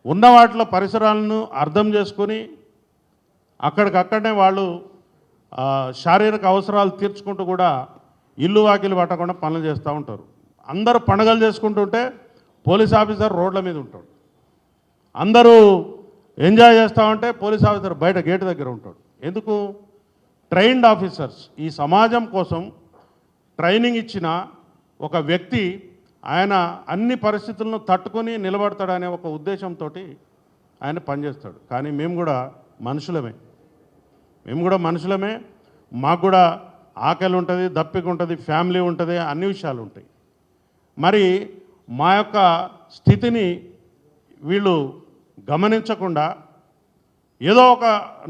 ఉన్న వాటిలో పరిసరాలను అర్థం చేసుకొని అక్కడికక్కడనే వాళ్ళు శారీరక అవసరాలు తీర్చుకుంటూ కూడా ఇల్లు వాకిలు పట్టకుండా పనులు చేస్తూ ఉంటారు. అందరూ పండుగలు చేసుకుంటుంటే పోలీస్ ఆఫీసర్ రోడ్ల మీద ఉంటాడు. అందరూ ఎంజాయ్ చేస్తూ ఉంటే పోలీస్ ఆఫీసర్ బయట గేటు దగ్గర ఉంటాడు. ఎందుకు? Trained officers. ఈ సమాజం కోసం ట్రైనింగ్ ఇచ్చిన ఒక వ్యక్తి ఆయన అన్ని పరిస్థితులను తట్టుకొని నిలబడతాడనే ఒక ఉద్దేశంతో ఆయన పనిచేస్తాడు. కానీ మేము కూడా మనుషులమే, మాకు కూడా ఆకలి ఉంటుంది, దప్పిక ఉంటుంది, ఫ్యామిలీ ఉంటుంది, అన్ని విషయాలు ఉంటాయి. మరి మా యొక్క స్థితిని వీళ్ళు గమనించకుండా ఏదో ఒక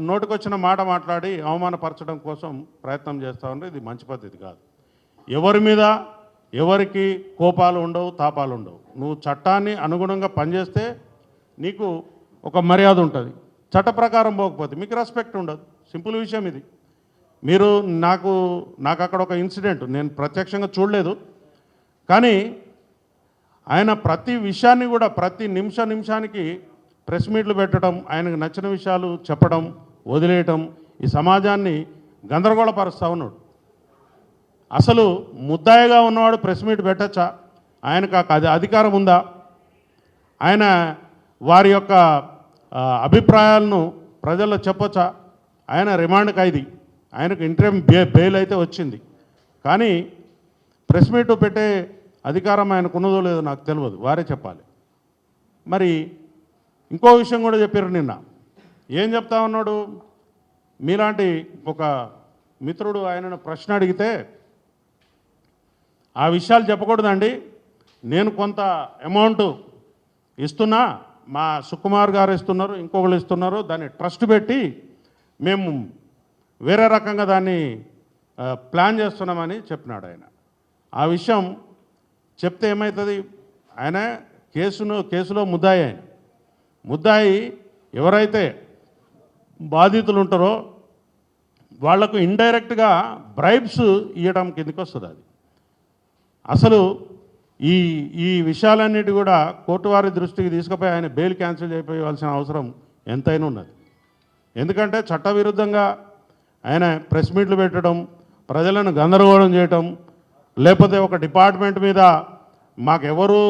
నోటికొచ్చిన మాట మాట్లాడి అవమానపరచడం కోసం ప్రయత్నం చేస్తూ ఉంటే ఇది మంచి పద్ధతి కాదు. ఎవరి మీద ఎవరికి కోపాలు ఉండవు, తాపాలు ఉండవు. నువ్వు చట్టాన్ని అనుగుణంగా పనిచేస్తే నీకు ఒక మర్యాద ఉంటుంది. చట్ట ప్రకారం పోకపోతే మీకు రెస్పెక్ట్ ఉండదు. సింపుల్ విషయం ఇది. మీరు నాకు అక్కడ ఒక ఇన్సిడెంట్, నేను ప్రత్యక్షంగా చూడలేదు, కానీ ఆయన ప్రతి విషయాన్ని కూడా ప్రతి నిమిషానికి ప్రెస్ మీట్లు పెట్టడం, ఆయనకు నచ్చిన విషయాలు చెప్పడం, వదిలేయటం, ఈ సమాజాన్ని గందరగోళపరుస్తూ ఉన్నాడు. అసలు ముద్దాయిగా ఉన్నవాడు ప్రెస్ మీట్ పెట్టచ్చా? ఆయనకు అది అధికారం ఉందా? ఆయన వారి యొక్క అభిప్రాయాలను ప్రజల్లో చెప్పొచ్చా? ఆయన రిమాండ్ ఖైదీ, ఆయనకు ఇంటర్మ్ బెయిల్ అయితే వచ్చింది, కానీ ప్రెస్ మీట్ పెట్టే అధికారం ఆయనకు ఉన్నదో లేదో నాకు తెలియదు, వారే చెప్పాలి. మరి ఇంకో విషయం కూడా చెప్పారు నిన్న. ఏం చెప్తా ఉన్నాడు? మీలాంటి ఒక మిత్రుడు ఆయనను ప్రశ్న అడిగితే ఆ విషయాలు చెప్పకూడదండి, నేను కొంత అమౌంట్ ఇస్తున్నా, మా సుకుమార్ గారు ఇస్తున్నారు, ఇంకొకరు ఇస్తున్నారు, దాన్ని ట్రస్ట్ పెట్టి మేము వేరే రకంగా దాన్ని ప్లాన్ చేస్తున్నామని చెప్పినాడు ఆయన. ఆ విషయం చెప్తే ఏమవుతుంది? ఆయన కేసులో ముద్దాయి, ఆయన ముద్దాయి ఎవరైతే బాధితులు ఉంటారో వాళ్లకు ఇండైరెక్ట్గా బ్రైబ్స్ ఇవ్వడం కిందకి వస్తుంది. అది అసలు ఈ విషయాలన్నిటి కూడా కోర్టు వారి దృష్టికి తీసుకుపోయి ఆయన బెయిల్ క్యాన్సిల్ చేయవలసిన అవసరం ఎంతైనా ఉన్నది. ఎందుకంటే చట్టవిరుద్ధంగా ఆయన ప్రెస్ మీట్లు పెట్టడం, ప్రజలను గందరగోళం చేయటం, లేకపోతే ఒక డిపార్ట్మెంట్ మీద మాకెవరు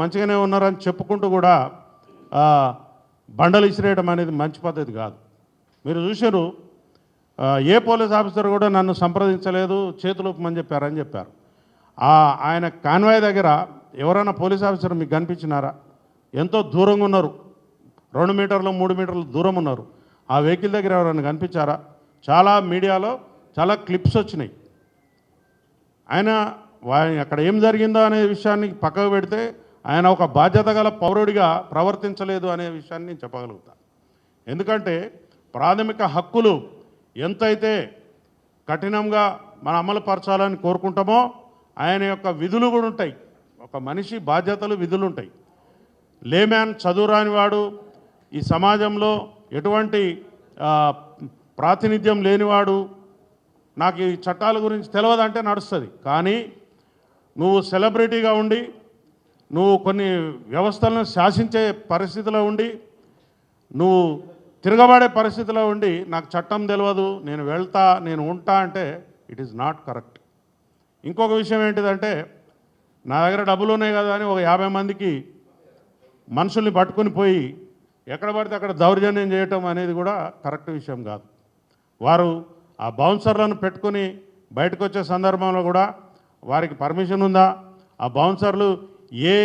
మంచిగానే ఉన్నారని చెప్పుకుంటూ కూడా బండలు ఇసిరేయడం అనేది మంచి పద్ధతి కాదు. మీరు చూశారు, ఏ పోలీస్ ఆఫీసర్ కూడా నన్ను సంప్రదించలేదు, చేతులూపమని చెప్పారని చెప్పారు. ఆయన కాన్వాయ్ దగ్గర ఎవరైనా పోలీస్ ఆఫీసర్ మీకు కనిపించినారా? ఎంతో దూరంగా ఉన్నారు, 2 మీటర్లు 3 మీటర్లు దూరం ఉన్నారు. ఆ వెహికల్ దగ్గర ఎవరైనా కనిపించారా? చాలా మీడియాలో చాలా క్లిప్స్ వచ్చినాయి. ఆయన అక్కడ ఏం జరిగిందో అనే విషయాన్ని పక్కకు పెడితే ఆయన ఒక బాధ్యత గల పౌరుడిగా ప్రవర్తించలేదు అనే విషయాన్ని నేను చెప్పగలుగుతాను. ఎందుకంటే ప్రాథమిక హక్కులు ఎంతైతే కఠినంగా మనం అమలు పరచాలని కోరుకుంటామో ఆయన యొక్క విధులు కూడా ఉంటాయి. ఒక మనిషి బాధ్యతలు, విధులు ఉంటాయి. లేమ్యాన్, చదువురాని వాడు, ఈ సమాజంలో ఎటువంటి ప్రాతినిధ్యం లేనివాడు, నాకు ఈ చట్టాల గురించి తెలియదంటే నడుస్తుంది. కానీ నువ్వు సెలబ్రిటీగా ఉండి, నువ్వు కొన్ని వ్యవస్థలను శాసించే పరిస్థితిలో ఉండి, నువ్వు తిరగబడే పరిస్థితిలో ఉండి నాకు చట్టం తెలియదు, నేను వెళ్తా, నేను ఉంటా అంటే ఇట్ ఈజ్ నాట్ కరెక్ట్. ఇంకొక విషయం ఏంటిదంటే, నా దగ్గర డబ్బులు ఉన్నాయి కదా అని ఒక 50 మందికి మనుషుల్ని పట్టుకుని పోయి ఎక్కడ పడితే అక్కడ దౌర్జన్యం చేయటం అనేది కూడా కరెక్ట్ విషయం కాదు. వారు ఆ బౌన్సర్లను పెట్టుకుని బయటకు వచ్చే సందర్భంలో కూడా వారికి పర్మిషన్ ఉందా? ఆ బౌన్సర్లు ఏ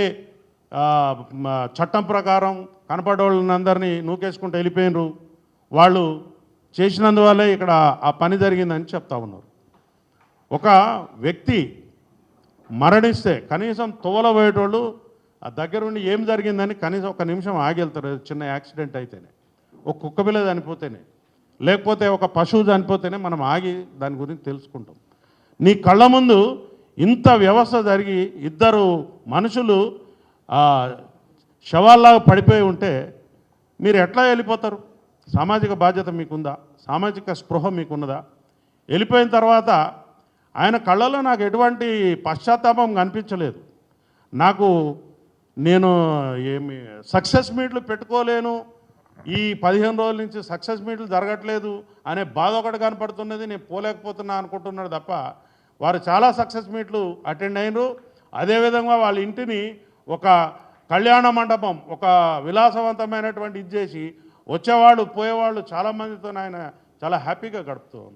చట్టం ప్రకారం కనపడేవాళ్ళందరినీ నూకేసుకుంటూ వెళ్ళిపోయినరు, వాళ్ళు చేసినందువల్లే ఇక్కడ ఆ పని జరిగిందని చెప్తా ఉన్నారు. ఒక వ్యక్తి మరణిస్తే కనీసం తోలబోయేటోళ్ళు ఆ దగ్గరుండి ఏం జరిగిందని కనీసం 1 నిమిషం ఆగి వెళ్తారు. చిన్న యాక్సిడెంట్ అయితేనే, ఒక కుక్క పిల్ల చనిపోతేనే, లేకపోతే ఒక పశువు చనిపోతేనే మనం ఆగి దాని గురించి తెలుసుకుంటాం. నీ కళ్ళ ముందు ఇంత వ్యవస్థ జరిగి 2 మనుషులు శవాల్లాగా పడిపోయి ఉంటే మీరు ఎట్లా వెళ్ళిపోతారు? సామాజిక బాధ్యత మీకుందా? సామాజిక స్పృహ మీకున్నదా? వెళ్ళిపోయిన తర్వాత ఆయన కళ్ళలో నాకు ఎటువంటి పశ్చాత్తాపం కనిపించలేదు. నాకు నేను ఏమి సక్సెస్ మీట్లు పెట్టుకోలేను, ఈ 15 రోజుల నుంచి సక్సెస్ మీట్లు జరగట్లేదు అనే బాధ ఒకటి కనపడుతున్నది, నేను పోలేకపోతున్నా అనుకుంటున్నాడు తప్ప వారు చాలా సక్సెస్ మీట్లు అటెండ్ అయినరు. అదేవిధంగా వాళ్ళ ఇంటిని ఒక కళ్యాణ మండపం, ఒక విలాసవంతమైనటువంటి ఇది చేసి వచ్చేవాళ్ళు పోయేవాళ్ళు చాలామందితో ఆయన చాలా హ్యాపీగా గడుపుతూ ఉన్నారు.